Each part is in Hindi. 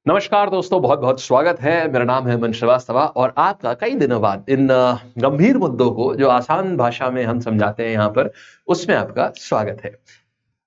नमस्कार दोस्तों, बहुत बहुत स्वागत है। मेरा नाम है मन श्रीवास्तव और आपका कई दिनों बाद इन गंभीर मुद्दों को जो आसान भाषा में हम समझाते हैं यहाँ पर, उसमें आपका स्वागत है।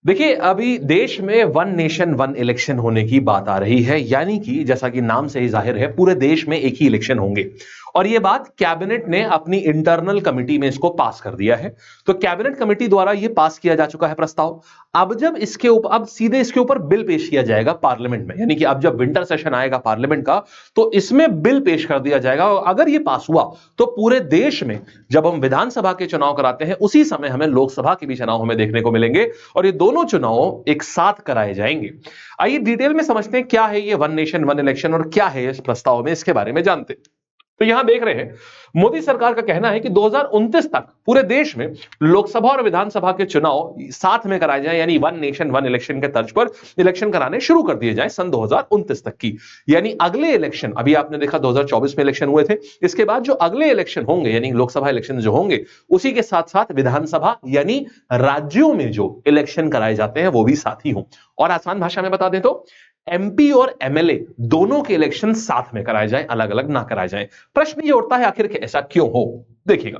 देखिए, अभी देश में वन नेशन वन इलेक्शन होने की बात आ रही है, यानी कि जैसा कि नाम से ही जाहिर है, पूरे देश में एक ही इलेक्शन होंगे। और ये बात कैबिनेट ने अपनी इंटरनल कमिटी में इसको पास कर दिया है। तो कैबिनेट कमिटी द्वारा ये पास किया जा चुका है प्रस्ताव। अब जब इसके ऊपर अब सीधे इसके ऊपर बिल पेश किया जाएगा पार्लियामेंट में, यानी कि अब जब विंटर सेशन आएगा पार्लियामेंट का, तो इसमें बिल पेश कर दिया जाएगा। और अगर ये पास हुआ तो पूरे देश में जब हम विधानसभा के चुनाव कराते हैं, उसी समय हमें लोकसभा के भी चुनाव हमें देखने को मिलेंगे और ये दोनों चुनाव एक साथ कराए जाएंगे। आइए डिटेल में समझते हैं क्या है ये वन नेशन वन इलेक्शन और क्या है इस प्रस्ताव में, इसके बारे में जानते हैं। तो यहां देख रहे हैं, मोदी सरकार का कहना है कि 2029 तक पूरे देश में लोकसभा और विधानसभा के चुनाव साथ में कराए जाएं, यानी वन नेशन वन इलेक्शन के तर्ज पर इलेक्शन कराने शुरू कर दिए जाएं सन 2029 तक की। यानी अगले इलेक्शन, अभी आपने देखा 2024 में इलेक्शन हुए थे, इसके बाद जो अगले इलेक्शन होंगे यानी लोकसभा इलेक्शन जो होंगे, उसी के साथ साथ विधानसभा यानी राज्यों में जो इलेक्शन कराए जाते हैं वो भी साथ ही हों। और आसान भाषा में बता दें तो एमपी और एमएलए दोनों के इलेक्शन साथ में कराए जाएं, अलग अलग ना कराए जाएं। प्रश्न ये उठता है आखिर ऐसा क्यों हो। देखिएगा,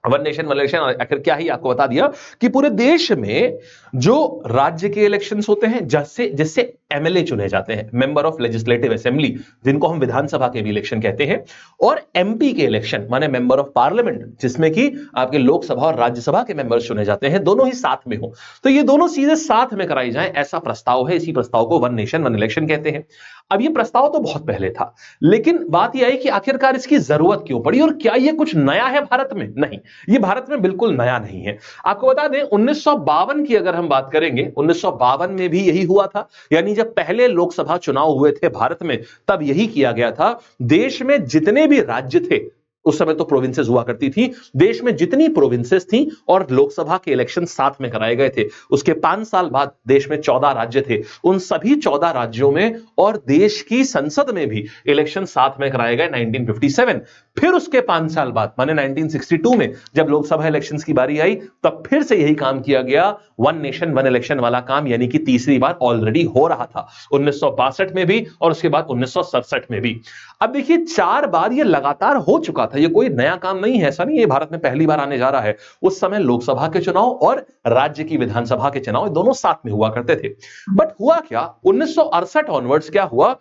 वन नेशन वन इलेक्शन आखिर क्या ही आपको बता दिया कि पूरे देश में जो राज्य के इलेक्शंस होते हैं, जिससे जिससे एमएलए चुने जाते हैं, मेंबर ऑफ लेजिस्लेटिव असेंबली, जिनको हम विधानसभा के भी इलेक्शन कहते हैं, और एमपी के इलेक्शन माने मेंबर ऑफ पार्लियामेंट, जिसमें कि आपके लोकसभा और राज्यसभा के मेंबर्स चुने जाते हैं, दोनों ही साथ में हो। तो ये दोनों सीधे साथ में कराई जाए, ऐसा प्रस्ताव है। इसी प्रस्ताव को वन नेशन वन इलेक्शन कहते हैं। अब ये प्रस्ताव तो बहुत पहले था, लेकिन बात यह आई कि आखिरकार इसकी जरूरत क्यों पड़ी और क्या ये कुछ नया है भारत में? नहीं, ये भारत में बिल्कुल नया नहीं है। आपको बता दें, 1952 की अगर हम बात करेंगे, 1952 में भी यही हुआ था। यानी जब पहले लोकसभा चुनाव हुए थे भारत में, तब यही किया गया था। देश में जितने भी राज्य थे, उस समय तो प्रोविंसेस हुआ करती थी, देश में जितनी प्रोविंसेस थी और लोकसभा के इलेक्शन साथ में कराए गए थे। उसके 5 साल बाद देश में 14 राज्य थे, उन सभी 14 राज्यों में और देश की संसद में भी इलेक्शन साथ में कराए गए 1957। फिर उसके 5 साल बाद माने 1962 में जब लोकसभा इलेक्शंस की बारी आई, तब फिर से यही काम किया गया, वन नेशन वन इलेक्शन वाला काम, यानी कि तीसरी बार ऑलरेडी हो रहा था 1962 में भी और उसके बाद 1967 में भी। अब देखिए, 4 बार ये लगातार हो चुका था, ये कोई नया काम नहीं है, ऐसा नहीं है भारत में पहली बार आने जा रहा है। उस समय लोकसभा के चुनाव और राज्य की विधानसभा के चुनाव दोनों साथ में हुआ करते थे। बट हुआ क्या, 1968 ऑनवर्ड्स क्या हुआ,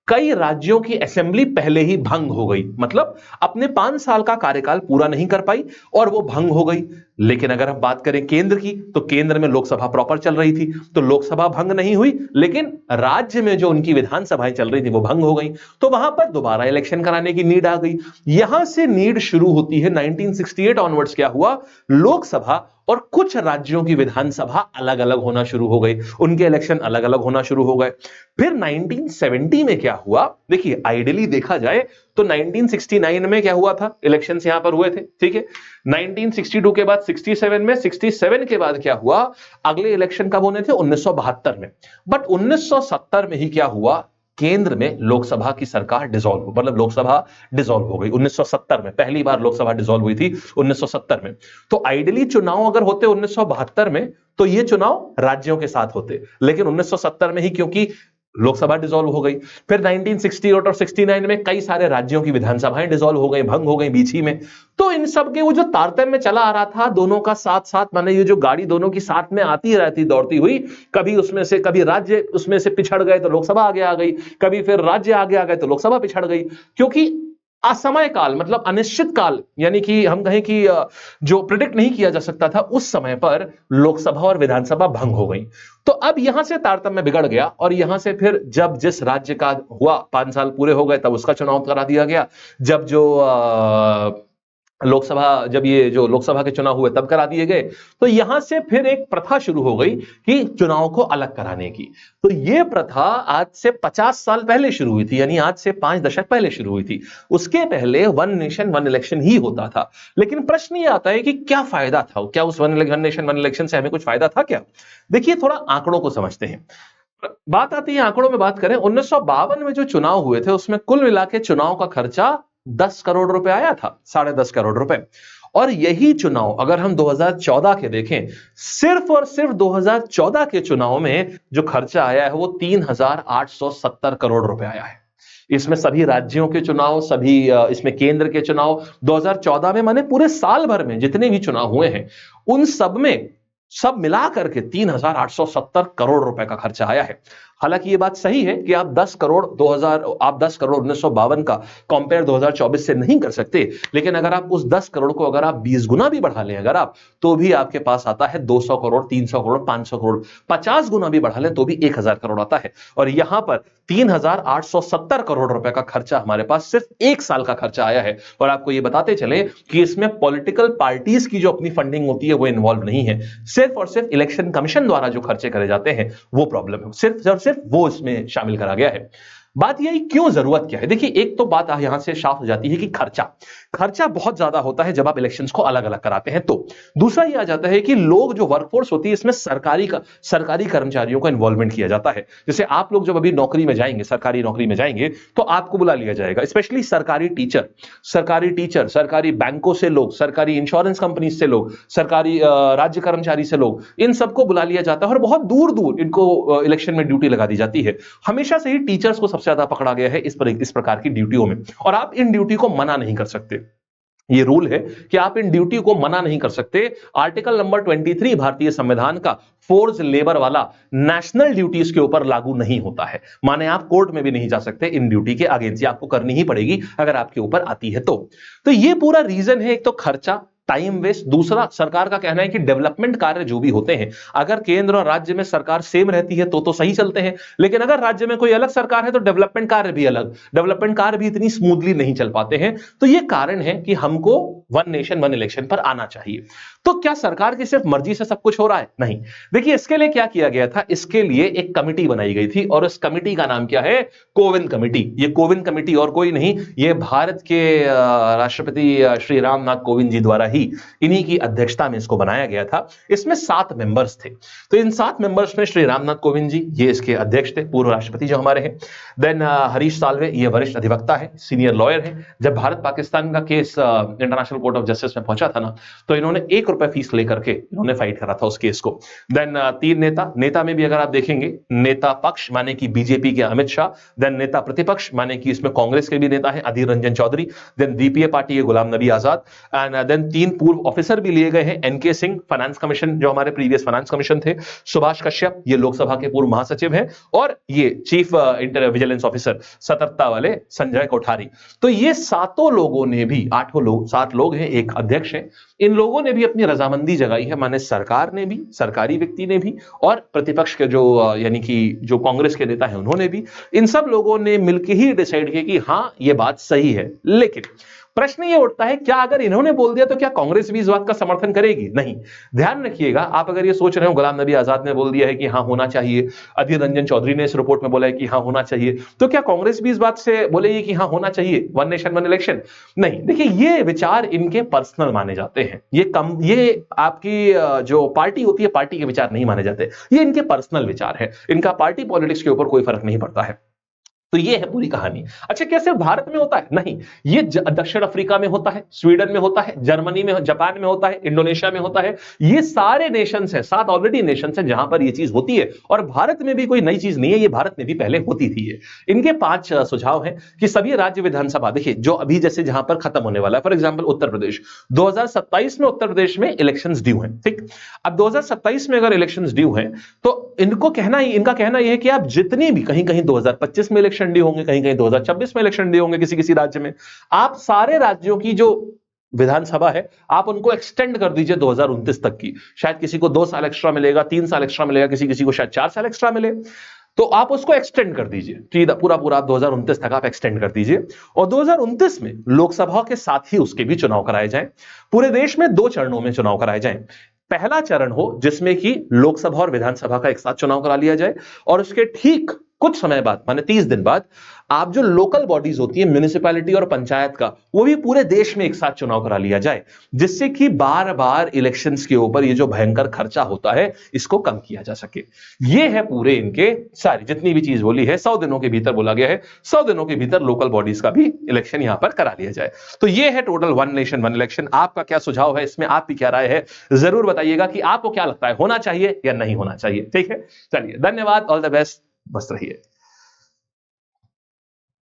कई राज्यों की असेंबली पहले ही भंग हो गई, मतलब अपने 5 साल का कार्यकाल पूरा नहीं कर पाई और वो भंग हो गई। लेकिन अगर हम बात करें केंद्र की, तो केंद्र में लोकसभा प्रॉपर चल रही थी, तो लोकसभा भंग नहीं हुई, लेकिन राज्य में जो उनकी विधानसभाएं चल रही थी वो भंग हो गई। तो वहां पर दोबारा इलेक्शन कराने की नीड आ गई। यहां से नीड शुरू होती है। 1968 ऑनवर्ड्स क्या हुआ, लोकसभा और कुछ राज्यों की विधानसभा अलग अलग होना शुरू हो गई, उनके इलेक्शन अलग अलग होना शुरू हो गए। फिर 1970 में क्या हुआ, देखिए आइडियली देखा जाए तो 1969 में क्या हुआ था, इलेक्शंस यहां पर हुए थे, ठीक है। 1962 के बाद 67 में, 67 के बाद क्या हुआ, अगले इलेक्शन कब होने थे, 1972 में। बट 1970 में ही क्या हुआ, केंद्र में लोकसभा की सरकार डिसॉल्व, मतलब लोकसभा डिसॉल्व हो गई 1970 में। पहली बार लोकसभा डिसॉल्व हुई थी 1970 में। तो आइडियली चुनाव अगर होते 1972 में, तो ये चुनाव राज्यों के साथ होते, लेकिन 1970 में ही क्योंकि लोकसभा डिसॉल्व हो गई। फिर 1968 और 69 में कई सारे राज्यों की विधानसभाएं डिसॉल्व हो गई, भंग हो गई बीच ही में। तो इन सब के वो जो तारतम्य चला आ रहा था दोनों का साथ साथ, माने ये जो गाड़ी दोनों की साथ में आती रहती दौड़ती हुई, कभी उसमें से कभी राज्य उसमें से पिछड़ गए तो लोकसभा आगे आ गई, कभी फिर राज्य आगे आ गए तो लोकसभा पिछड़ गई। क्योंकि असमय काल, मतलब अनिश्चित काल, यानी कि हम कहें कि जो प्रिडिक्ट नहीं किया जा सकता था, उस समय पर लोकसभा और विधानसभा भंग हो गई। तो अब यहां से तारतम्य बिगड़ गया और यहां से फिर जब जिस राज्य का हुआ 5 साल पूरे हो गए, तब उसका चुनाव करा दिया गया। जब जो लोकसभा, जब ये जो लोकसभा के चुनाव हुए तब करा दिए गए। तो यहां से फिर एक प्रथा शुरू हो गई कि चुनाव को अलग कराने की। तो ये प्रथा आज से 50 साल पहले शुरू हुई थी, यानी आज से 5 दशक पहले शुरू हुई थी। उसके पहले वन नेशन वन इलेक्शन ही होता था। लेकिन प्रश्न ये आता है कि क्या फायदा था, क्या उस वन नेशन वन इलेक्शन से हमें कुछ फायदा था क्या? देखिए, थोड़ा आंकड़ों को समझते हैं। बात आती है आंकड़ों में, बात करें 1952 में जो चुनाव हुए थे, उसमें कुल मिला के चुनाव का खर्चा 10 करोड़ रुपए आया था, 10.5 करोड़ रुपए। और यही चुनाव अगर हम 2014 के देखें, सिर्फ और सिर्फ 2014 के चुनाव में जो खर्चा आया है वो 3,870 करोड़ रुपए आया है। इसमें सभी राज्यों के चुनाव, सभी इसमें केंद्र के चुनाव 2014 में, माने पूरे साल भर में जितने भी चुनाव हुए हैं उन सब में सब मिला करके 3,870 करोड़ रुपए का खर्चा आया है। हालांकि ये बात सही है कि आप 10 करोड़ 1952 का कंपेयर 2024 से नहीं कर सकते, लेकिन अगर आप उस 10 करोड़ को अगर आप 20 गुना भी बढ़ा लें अगर आप, तो भी आपके पास आता है 200 करोड़, 300 करोड़, 500 करोड़। 50 गुना भी बढ़ा लें तो भी 1000 करोड़ आता है। और यहां पर 3,870 करोड़ रुपए का खर्चा हमारे पास सिर्फ एक साल का खर्चा आया है। और आपको ये बताते चले कि इसमें पॉलिटिकल पार्टीज की जो अपनी फंडिंग होती है वो इन्वॉल्व नहीं है, सिर्फ और सिर्फ इलेक्शन कमीशन द्वारा जो खर्चे करे जाते हैं वो प्रॉब्लम है, सिर्फ वो इसमें शामिल करा गया है। बात यही क्यों, जरूरत क्या है? देखिए, एक तो बात यहां से साफ हो जाती है कि खर्चा बहुत ज्यादा होता है जब आप इलेक्शंस को अलग अलग कराते हैं। तो दूसरा ये आ जाता है कि लोग जो वर्कफोर्स होती है इसमें सरकारी कर्मचारियों का इन्वॉल्वमेंट किया जाता है। जैसे आप लोग जब अभी नौकरी में जाएंगे, सरकारी नौकरी में जाएंगे, तो आपको बुला लिया जाएगा, स्पेशली सरकारी टीचर, सरकारी बैंकों से लोग, सरकारी इंश्योरेंस कंपनी से लोग, सरकारी राज्य कर्मचारी से लोग, इन सबको बुला लिया जाता है और बहुत दूर दूर इनको इलेक्शन में ड्यूटी लगा दी जाती है। हमेशा से ही टीचर्स को सबसे ज्यादा पकड़ा गया है इस प्रकार की ड्यूटियों में, और आप इन ड्यूटी को मना नहीं कर सकते। ये रूल है कि आप इन ड्यूटी को मना नहीं कर सकते। आर्टिकल नंबर 23 भारतीय संविधान का फोर्स लेबर वाला नेशनल ड्यूटीज के ऊपर लागू नहीं होता है। माने आप कोर्ट में भी नहीं जा सकते इन ड्यूटी के अगेंस्ट, आपको करनी ही पड़ेगी अगर आपके ऊपर आती है तो ये पूरा रीजन है। एक तो खर्चा, टाइम वेस्ट, दूसरा सरकार का कहना है कि डेवलपमेंट कार्य जो भी होते हैं, अगर केंद्र और राज्य में सरकार सेम रहती है तो सही चलते हैं, लेकिन अगर राज्य में कोई अलग सरकार है तो डेवलपमेंट कार्य भी अलग, डेवलपमेंट कार्य भी इतनी स्मूथली नहीं चल पाते हैं। तो ये कारण है कि हमको वन नेशन वन इलेक्शन पर आना चाहिए। तो क्या सरकार की सिर्फ मर्जी से सब कुछ हो रहा है? नहीं। देखिए, इसके लिए क्या किया गया था, इसके लिए एक कमिटी बनाई गई थी और उस कमिटी का नाम क्या है? कोविंद कमिटी। ये कोविंद कमिटी और कोई नहीं, ये भारत के राष्ट्रपति श्री रामनाथ कोविंद जी द्वारा ही, इन्हीं की अध्यक्षता में इसको बनाया गया था। इसमें 7 मेंबर्स थे। तो इन 7 मेंबर्स में श्री रामनाथ कोविंद जी, ये इसके अध्यक्ष थे, पूर्व राष्ट्रपति जो हमारे हैं। देन हरीश साल्वे, ये वरिष्ठ अधिवक्ता है, सीनियर लॉयर है। जब भारत पाकिस्तान का case international court of justice में पहुंचा था ना, तो इन्होंने 1 रुपए फीस लेकर के इन्होंने फाइट करा था उस केस को। देन 3 नेता में भी अगर आप देखेंगे, नेता पक्ष माने कि बीजेपी के अमित शाह, देन नेता प्रतिपक्ष माने कि इसमें कांग्रेस के भी नेता है Adhir Ranjan Chowdhury, then BPA party के गुलाम नबी आजाद, एंड देन 3 पूर्व ऑफिसर भी लिए गए हैं। एनके सिंह, फाइनेंस कमीशन जो हमारे प्रीवियस फाइनेंस कमीशन थे, सुभाष कश्यप, ये लोकसभा के पूर्व महासचिव हैं, और ये चीफ इंटर विजिलेंस ऑफिसर सतर्कता वाले संजय कोठारी। तो ये 7 लोगों ने भी, 7 लोग हैं, एक अध्यक्ष है, इन लोगों ने भी अपनी रजामंदी जगाई है। माने सरकार ने भी, सरकारी व्यक्ति ने भी, और प्रतिपक्ष के जो यानी कि जो कांग्रेस के नेता हैं उन्होंने भी, इन सब लोगों ने मिलकर ही डिसाइड किया कि हां ये बात सही है। लेकिन प्रश्न ये उठता है, क्या अगर इन्होंने बोल दिया तो क्या कांग्रेस भी इस बात का समर्थन करेगी? नहीं। ध्यान रखिएगा, आप अगर ये सोच रहे हो गुलाम नबी आजाद ने बोल दिया है कि हां होना चाहिए, अधीर रंजन चौधरी ने इस रिपोर्ट में बोला है कि हां होना चाहिए, तो क्या कांग्रेस भी इस बात से बोलेगी कि हां होना चाहिए वन नेशन वन इलेक्शन? नहीं। देखिए, ये विचार इनके पर्सनल माने जाते हैं। ये आपकी जो पार्टी होती है, पार्टी के विचार नहीं माने जाते, ये इनके पर्सनल विचार है। इनका पार्टी पॉलिटिक्स के ऊपर कोई फर्क नहीं पड़ता है। तो ये है पूरी कहानी। अच्छा, क्या सिर्फ भारत में होता है? नहीं, ये दक्षिण अफ्रीका में होता है, स्वीडन में होता है, जर्मनी में, जापान में होता है, इंडोनेशिया में होता है। ये सारे नेशंस हैं, 7 ऑलरेडी नेशंस हैं जहां पर ये चीज होती है, और भारत में भी कोई नई चीज नहीं है, ये भारत में भी पहले होती थी। इनके 5 सुझाव हैं कि सभी राज्य विधानसभा, देखिए जो अभी जैसे जहां पर खत्म होने वाला है, फॉर एग्जाम्पल उत्तर प्रदेश, 2027 में उत्तर प्रदेश में इलेक्शंस ड्यू हैं, ठीक। अब 2027 में अगर इलेक्शंस ड्यू हैं, तो इनका कहना यह है कि आप जितनी भी, कहीं कहीं 2025 में इलेक्शन ड्यू होंगे, कहीं कहीं 2026 में इलेक्शन ड्यू होंगे, किसी राज्य में, आप सारे राज्यों की जो विधानसभा है आप उनको एक्सटेंड कर दीजिए 2029 तक की। शायद किसी को 2 साल एक्स्ट्रा मिलेगा, 3 साल एक्स्ट्रा मिलेगा, किसी को शायद 4 साल एक्स्ट्रा मिले, तो आप उसको एक्सटेंड कर दीजिए, पूरा 2029 तक आप एक्सटेंड कर दीजिए। और 2029 में लोकसभा के साथ ही उसके भी चुनाव कराए जाएं। पूरे देश में 2 चरणों में चुनाव कराए जाएं। पहला चरण हो जिसमें कि लोकसभा और विधानसभा का एक साथ चुनाव करा लिया जाए, और उसके ठीक कुछ समय बाद माने 30 दिन बाद आप जो लोकल बॉडीज होती है म्युनिसिपैलिटी और पंचायत का, वो भी पूरे देश में एक साथ चुनाव करा लिया जाए, जिससे कि बार बार इलेक्शंस के ऊपर ये जो भयंकर खर्चा होता है इसको कम किया जा सके। ये है पूरे इनके सारी जितनी भी चीज बोली है, 100 दिनों के भीतर बोला गया है, 100 दिनों के भीतर लोकल बॉडीज का भी इलेक्शन यहां पर करा लिया जाए। तो ये है total one nation one election. आपका क्या सुझाव है इसमें, आपकी क्या राय है, जरूर बताइएगा कि आपको क्या लगता है होना चाहिए या नहीं होना चाहिए। ठीक है, चलिए धन्यवाद, ऑल द बेस्ट, मस्त रहिए।